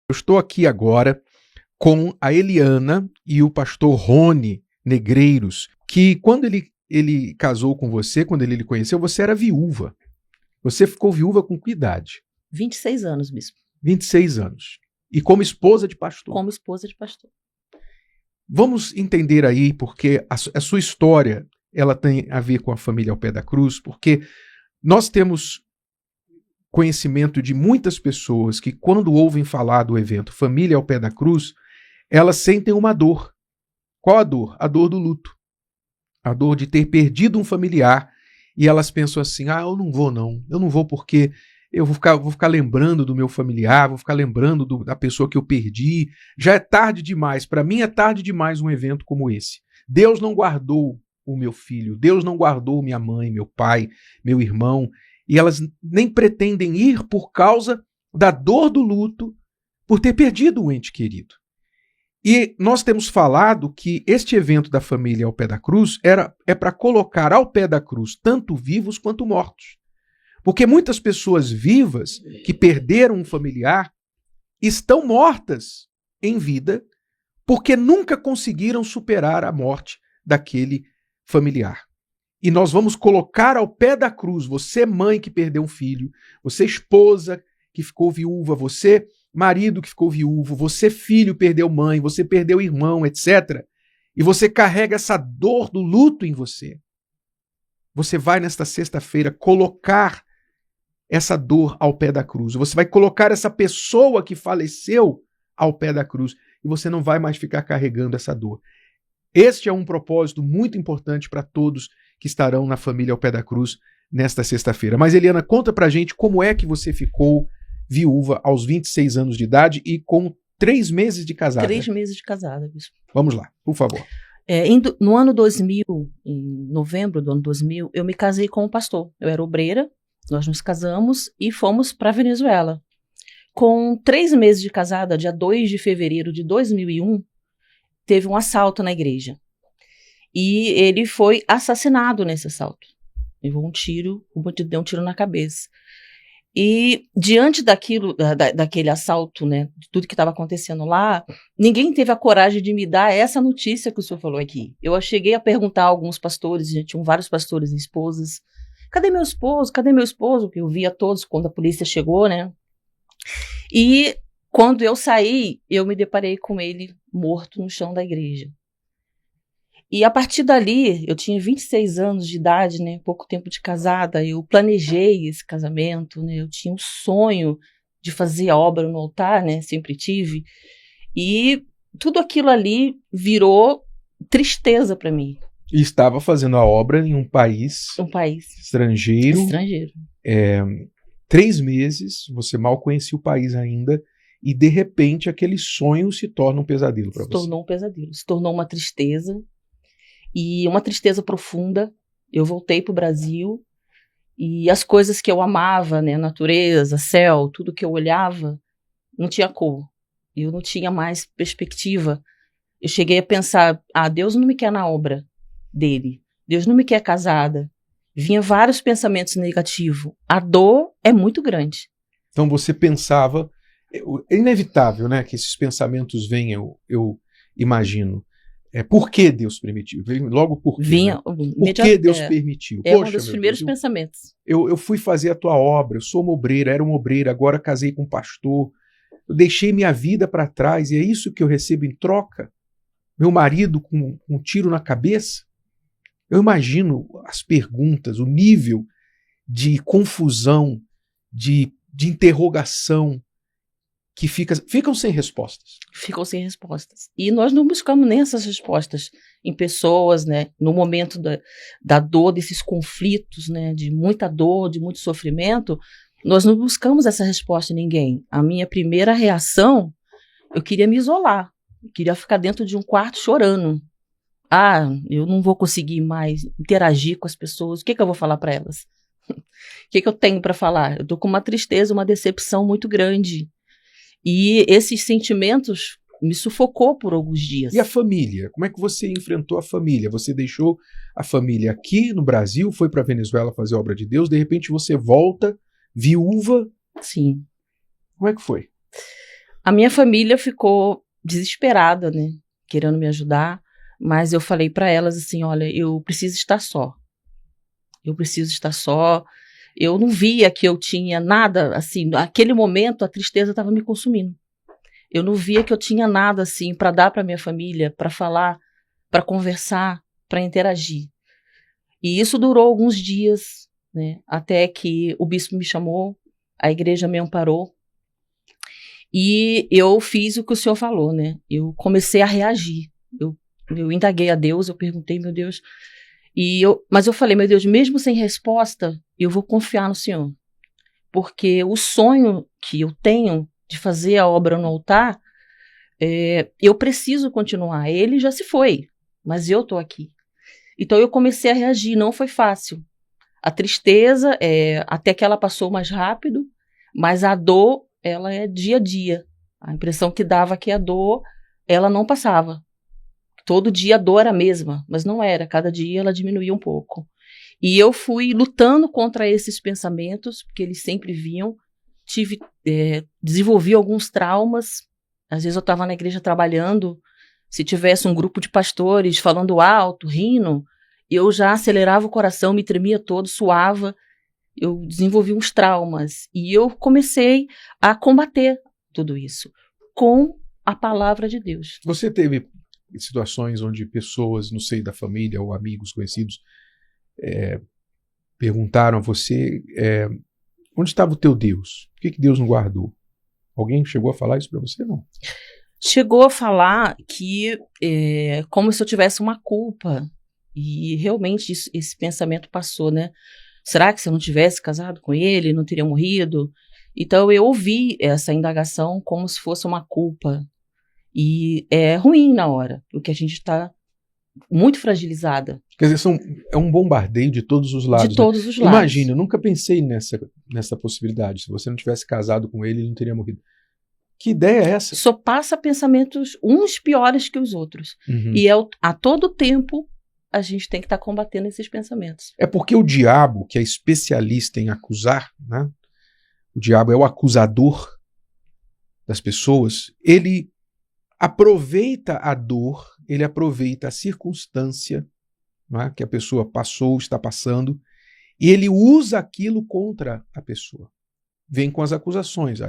Eu estou aqui agora com a Eliana e o pastor Rony Negreiros, que quando ele casou com você, quando ele lhe conheceu, você era viúva. Você ficou viúva com que idade? 26 anos, bispo. 26 anos. E como esposa de pastor. Como esposa de pastor. Vamos entender aí, porque a sua história ela tem a ver com a família ao pé da cruz, porque nós temos conhecimento de muitas pessoas que, quando ouvem falar do evento Família ao Pé da Cruz, elas sentem uma dor. Qual a dor? A dor do luto. A dor de ter perdido um familiar, e elas pensam assim, eu não vou não. Eu não vou porque eu vou ficar lembrando do meu familiar, vou ficar lembrando da pessoa que eu perdi. Já é tarde demais. Para mim é tarde demais um evento como esse. Deus não guardou o meu filho. Deus não guardou minha mãe, meu pai, meu irmão. E elas nem pretendem ir por causa da dor do luto por ter perdido um ente querido. E nós temos falado que este evento da família ao pé da cruz é para colocar ao pé da cruz tanto vivos quanto mortos. Porque muitas pessoas vivas que perderam um familiar estão mortas em vida porque nunca conseguiram superar a morte daquele familiar. E nós vamos colocar ao pé da cruz, você mãe que perdeu um filho, você esposa que ficou viúva, você marido que ficou viúvo, você filho perdeu mãe, você perdeu irmão, etc. E você carrega essa dor do luto em você. Você vai nesta sexta-feira colocar essa dor ao pé da cruz. Você vai colocar essa pessoa que faleceu ao pé da cruz e você não vai mais ficar carregando essa dor. Este é um propósito muito importante para todos que estarão na família ao pé da cruz nesta sexta-feira. Mas, Eliana, conta pra gente como é que você ficou viúva aos 26 anos de idade e com 3 meses de casada. 3 meses de casada, bispo. Vamos lá, por favor. No ano 2000, em novembro do ano 2000, eu me casei com um pastor. Eu era obreira, nós nos casamos e fomos para Venezuela. Com 3 meses de casada, dia 2 de fevereiro de 2001, teve um assalto na igreja. E ele foi assassinado nesse assalto. Levou um tiro, o bandido deu um tiro na cabeça. E diante daquele assalto, né, de tudo que estava acontecendo lá, ninguém teve a coragem de me dar essa notícia que o senhor falou aqui. Eu cheguei a perguntar a alguns pastores, tinham vários pastores e esposas, cadê meu esposo? Cadê meu esposo? Que eu via todos quando a polícia chegou, né? E quando eu saí, eu me deparei com ele morto no chão da igreja. E a partir dali, eu tinha 26 anos de idade, né, pouco tempo de casada, eu planejei esse casamento, né, eu tinha um sonho de fazer a obra no altar, né, sempre tive, e tudo aquilo ali virou tristeza para mim. E estava fazendo a obra em um país estrangeiro. 3 meses, você mal conhecia o país ainda, e de repente aquele sonho se torna um pesadelo para você. Se tornou um pesadelo, se tornou uma tristeza. E uma tristeza profunda. Eu voltei para o Brasil e as coisas que eu amava, né, natureza, céu, tudo que eu olhava, não tinha cor. Eu não tinha mais perspectiva. Eu cheguei a pensar, Deus não me quer na obra dele. Deus não me quer casada. Vinha vários pensamentos negativos. A dor é muito grande. Então você pensava, é inevitável, né, que esses pensamentos venham, eu imagino. Por que Deus permitiu? Logo por quê? Vinha, né? Por que Deus permitiu? É um dos primeiros pensamentos. Eu fui fazer a tua obra, eu sou uma obreira, era uma obreira, agora casei com um pastor, eu deixei minha vida para trás e é isso que eu recebo em troca? Meu marido com um tiro na cabeça? Eu imagino as perguntas, o nível de confusão, de interrogação, que ficam sem respostas. Ficam sem respostas. E nós não buscamos nem essas respostas em pessoas, né? No momento da dor, desses conflitos, né? De muita dor, de muito sofrimento, nós não buscamos essa resposta em ninguém. A minha primeira reação, eu queria me isolar. Eu queria ficar dentro de um quarto chorando. Eu não vou conseguir mais interagir com as pessoas. O que eu vou falar para elas? O que eu tenho para falar? Eu estou com uma tristeza, uma decepção muito grande. E esses sentimentos me sufocou por alguns dias. E a família? Como é que você enfrentou a família? Você deixou a família aqui no Brasil, foi para Venezuela fazer a obra de Deus, de repente você volta, viúva. Sim. Como é que foi? A minha família ficou desesperada, né? Querendo me ajudar. Mas eu falei para elas assim, olha, eu preciso estar só. Eu preciso estar só. Eu não via que eu tinha nada, assim, naquele momento a tristeza estava me consumindo. Eu não via que eu tinha nada, assim, para dar para minha família, para falar, para conversar, para interagir. E isso durou alguns dias, né, até que o bispo me chamou, a igreja me amparou, e eu fiz o que o senhor falou, né, eu comecei a reagir, eu indaguei a Deus, eu perguntei, meu Deus, mas eu falei, meu Deus, mesmo sem resposta, eu vou confiar no Senhor. Porque o sonho que eu tenho de fazer a obra no altar, eu preciso continuar. Ele já se foi, mas eu estou aqui. Então eu comecei a reagir, não foi fácil. A tristeza, até que ela passou mais rápido, mas a dor, ela é dia a dia. A impressão que dava que a dor, ela não passava. Todo dia a dor era a mesma, mas não era. Cada dia ela diminuía um pouco. E eu fui lutando contra esses pensamentos, porque eles sempre vinham. Desenvolvi alguns traumas. Às vezes eu estava na igreja trabalhando, se tivesse um grupo de pastores falando alto, rindo, eu já acelerava o coração, me tremia todo, suava. Eu desenvolvi uns traumas. E eu comecei a combater tudo isso com a palavra de Deus. Você teve situações onde pessoas no seio da família ou amigos conhecidos perguntaram a você onde estava o teu Deus? Por que Deus não guardou? Alguém chegou a falar isso para você? Não. Chegou a falar que como se eu tivesse uma culpa. E realmente esse pensamento passou, né? Será que se eu não tivesse casado com ele, não teria morrido? Então eu ouvi essa indagação como se fosse uma culpa. E é ruim na hora, porque a gente está muito fragilizada. Quer dizer, é um bombardeio de todos os lados. De todos os lados. Imagina, eu nunca pensei nessa possibilidade. Se você não tivesse casado com ele, ele não teria morrido. Que ideia é essa? Só passa pensamentos uns piores que os outros. Uhum. E a todo tempo a gente tem que estar combatendo esses pensamentos. É porque o diabo, que é especialista em acusar, né? O diabo é o acusador das pessoas, ele aproveita a dor, ele aproveita a circunstância, né, que a pessoa passou, está passando, e ele usa aquilo contra a pessoa. Vem com as acusações.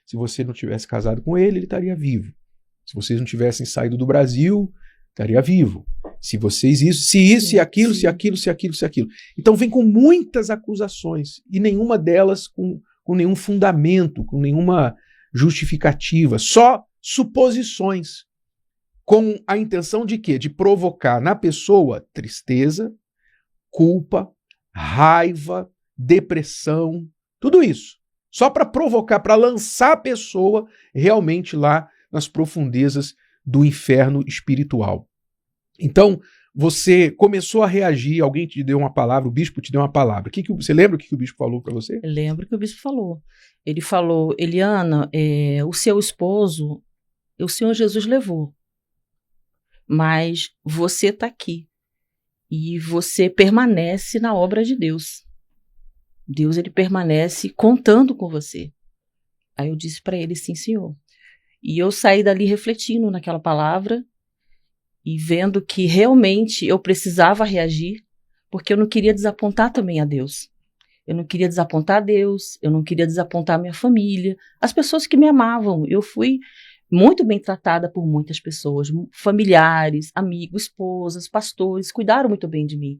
Se você não tivesse casado com ele, ele estaria vivo. Se vocês não tivessem saído do Brasil, estaria vivo. Se vocês se aquilo. Então vem com muitas acusações, e nenhuma delas com nenhum fundamento, com nenhuma justificativa, só suposições, com a intenção de quê? De provocar na pessoa tristeza, culpa, raiva, depressão, tudo isso. Só para provocar, para lançar a pessoa realmente lá nas profundezas do inferno espiritual. Então, você começou a reagir, alguém te deu uma palavra, o bispo te deu uma palavra. Você lembra o que o bispo falou para você? Eu lembro que o bispo falou. Ele falou, Eliana, o seu esposo, o Senhor Jesus levou, mas você está aqui e você permanece na obra de Deus. Deus, ele permanece contando com você. Aí eu disse para ele, sim, Senhor. E eu saí dali refletindo naquela palavra e vendo que realmente eu precisava reagir, porque eu não queria desapontar também a Deus. Eu não queria desapontar a Deus, eu não queria desapontar a minha família, as pessoas que me amavam. Eu fui muito bem tratada por muitas pessoas, familiares, amigos, esposas, pastores, cuidaram muito bem de mim.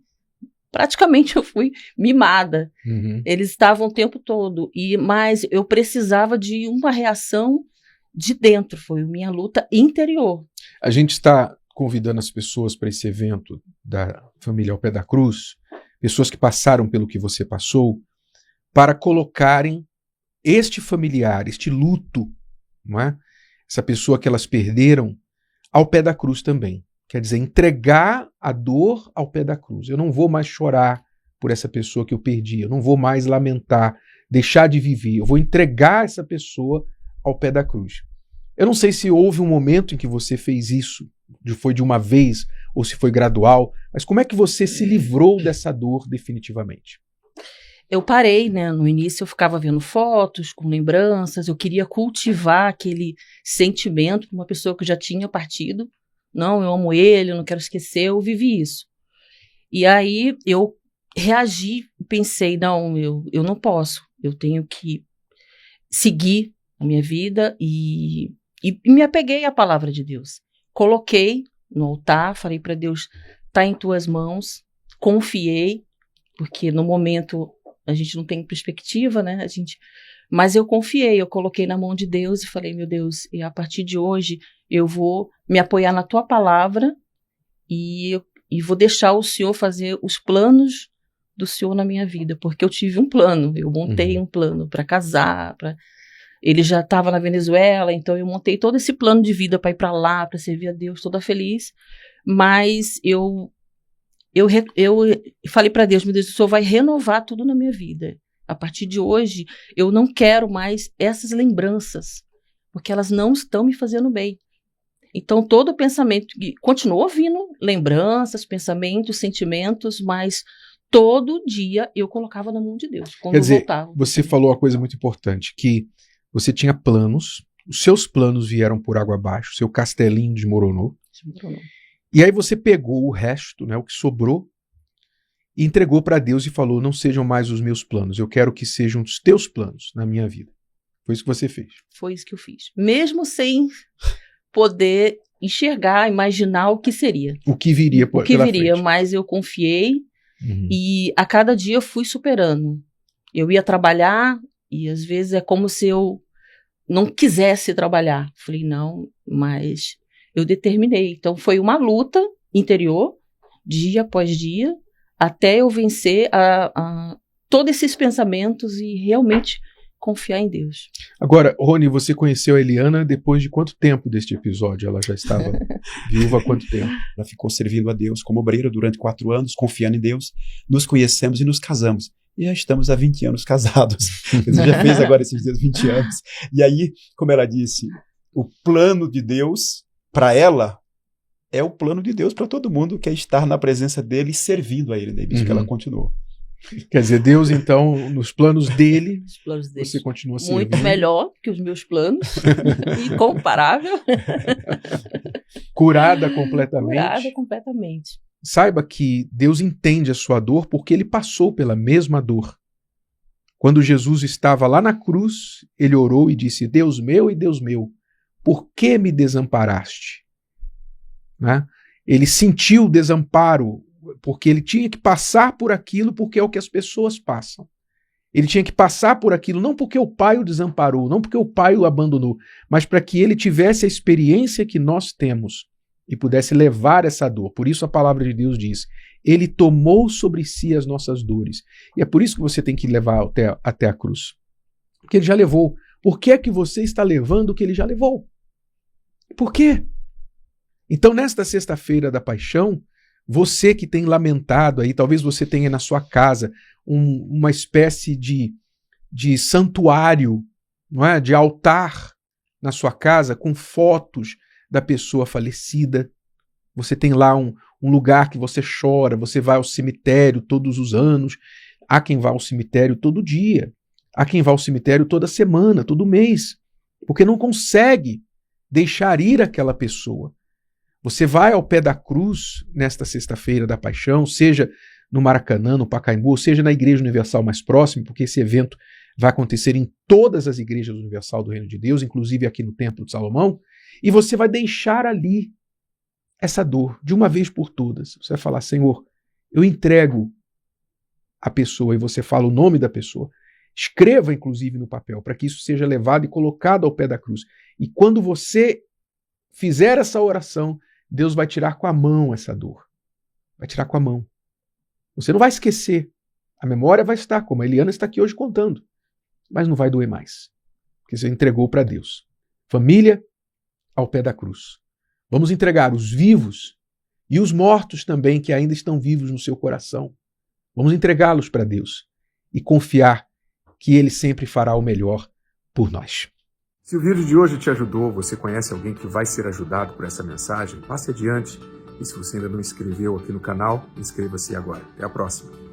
Praticamente eu fui mimada. Uhum. Eles estavam o tempo todo, mas eu precisava de uma reação de dentro, foi minha luta interior. A gente está convidando as pessoas para esse evento da Família ao Pé da Cruz, pessoas que passaram pelo que você passou, para colocarem este familiar, este luto, não é? Essa pessoa que elas perderam, ao pé da cruz também. Quer dizer, entregar a dor ao pé da cruz. Eu não vou mais chorar por essa pessoa que eu perdi, eu não vou mais lamentar, deixar de viver, eu vou entregar essa pessoa ao pé da cruz. Eu não sei se houve um momento em que você fez isso, foi de uma vez, ou se foi gradual, mas como é que você se livrou dessa dor definitivamente? Eu parei, né? No início eu ficava vendo fotos com lembranças, eu queria cultivar aquele sentimento de uma pessoa que já tinha partido. Não, eu amo ele, eu não quero esquecer, eu vivi isso. E aí eu reagi, pensei, não, eu não posso, eu tenho que seguir a minha vida e me apeguei à palavra de Deus. Coloquei no altar, falei para Deus, tá em tuas mãos, confiei, porque no momento a gente não tem perspectiva, né? Mas eu confiei, eu coloquei na mão de Deus e falei, meu Deus, e a partir de hoje eu vou me apoiar na tua palavra e vou deixar o Senhor fazer os planos do Senhor na minha vida, porque eu tive um plano, eu montei um plano para casar, ele já estava na Venezuela, então eu montei todo esse plano de vida para ir para lá, para servir a Deus, toda feliz, mas eu falei para Deus, meu Deus, o Senhor vai renovar tudo na minha vida. A partir de hoje, eu não quero mais essas lembranças, porque elas não estão me fazendo bem. Então, todo pensamento, continuo ouvindo lembranças, pensamentos, sentimentos, mas todo dia eu colocava na mão de Deus, quando Quer dizer, eu voltava. Você falou uma coisa muito importante, que você tinha planos, os seus planos vieram por água abaixo, seu castelinho desmoronou. E aí você pegou o resto, né, o que sobrou, e entregou para Deus e falou, não sejam mais os meus planos, eu quero que sejam os teus planos na minha vida. Foi isso que você fez. Foi isso que eu fiz. Mesmo sem poder enxergar, imaginar o que seria. O que viria pela frente. O que viria, mas eu confiei e a cada dia eu fui superando. Eu ia trabalhar e às vezes é como se eu não quisesse trabalhar. Falei, não, mas eu determinei. Então foi uma luta interior, dia após dia, até eu vencer todos esses pensamentos e realmente confiar em Deus. Agora, Rony, você conheceu a Eliana depois de quanto tempo deste episódio? Ela já estava viúva há quanto tempo? Ela ficou servindo a Deus como obreira durante 4 anos, confiando em Deus. Nos conhecemos e nos casamos. E já estamos há 20 anos casados. Você já fez agora esses dias 20 anos. E aí, como ela disse, o plano de Deus para ela é o plano de Deus para todo mundo, que é estar na presença dele e servindo a ele. Né? Isso que ela continuou. Quer dizer, Deus, então, nos planos dele, você continua servindo. Muito melhor que os meus planos. Incomparável. Curada completamente. Curada completamente. Saiba que Deus entende a sua dor porque ele passou pela mesma dor. Quando Jesus estava lá na cruz, ele orou e disse, Deus meu e Deus meu, por que me desamparaste? Né? Ele sentiu o desamparo porque ele tinha que passar por aquilo porque é o que as pessoas passam. Ele tinha que passar por aquilo não porque o pai o desamparou, não porque o pai o abandonou, mas para que ele tivesse a experiência que nós temos e pudesse levar essa dor. Por isso a palavra de Deus diz, ele tomou sobre si as nossas dores. E é por isso que você tem que levar até a cruz. Porque ele já levou. Por que é que você está levando o que ele já levou? Por quê? Então, nesta sexta-feira da paixão, você que tem lamentado aí, talvez você tenha na sua casa uma espécie de santuário, não é? De altar na sua casa com fotos da pessoa falecida. Você tem lá um lugar que você chora, você vai ao cemitério todos os anos. Há quem vá ao cemitério todo dia. Há quem vá ao cemitério toda semana, todo mês. Porque não consegue deixar ir aquela pessoa. Você vai ao pé da cruz nesta sexta-feira da paixão, seja no Maracanã, no Pacaembu, seja na Igreja Universal mais próxima, porque esse evento vai acontecer em todas as igrejas universal do Reino de Deus, inclusive aqui no Templo de Salomão, e você vai deixar ali essa dor de uma vez por todas. Você vai falar, Senhor, eu entrego a pessoa, e você fala o nome da pessoa. Escreva, inclusive, no papel, para que isso seja levado e colocado ao pé da cruz. E quando você fizer essa oração, Deus vai tirar com a mão essa dor. Vai tirar com a mão. Você não vai esquecer. A memória vai estar, como a Eliana está aqui hoje contando. Mas não vai doer mais. Porque você entregou para Deus. Família ao pé da cruz. Vamos entregar os vivos e os mortos também que ainda estão vivos no seu coração. Vamos entregá-los para Deus e confiar que Ele sempre fará o melhor por nós. Se o vídeo de hoje te ajudou, você conhece alguém que vai ser ajudado por essa mensagem, passe adiante. E se você ainda não inscreveu aqui no canal, inscreva-se agora. Até a próxima.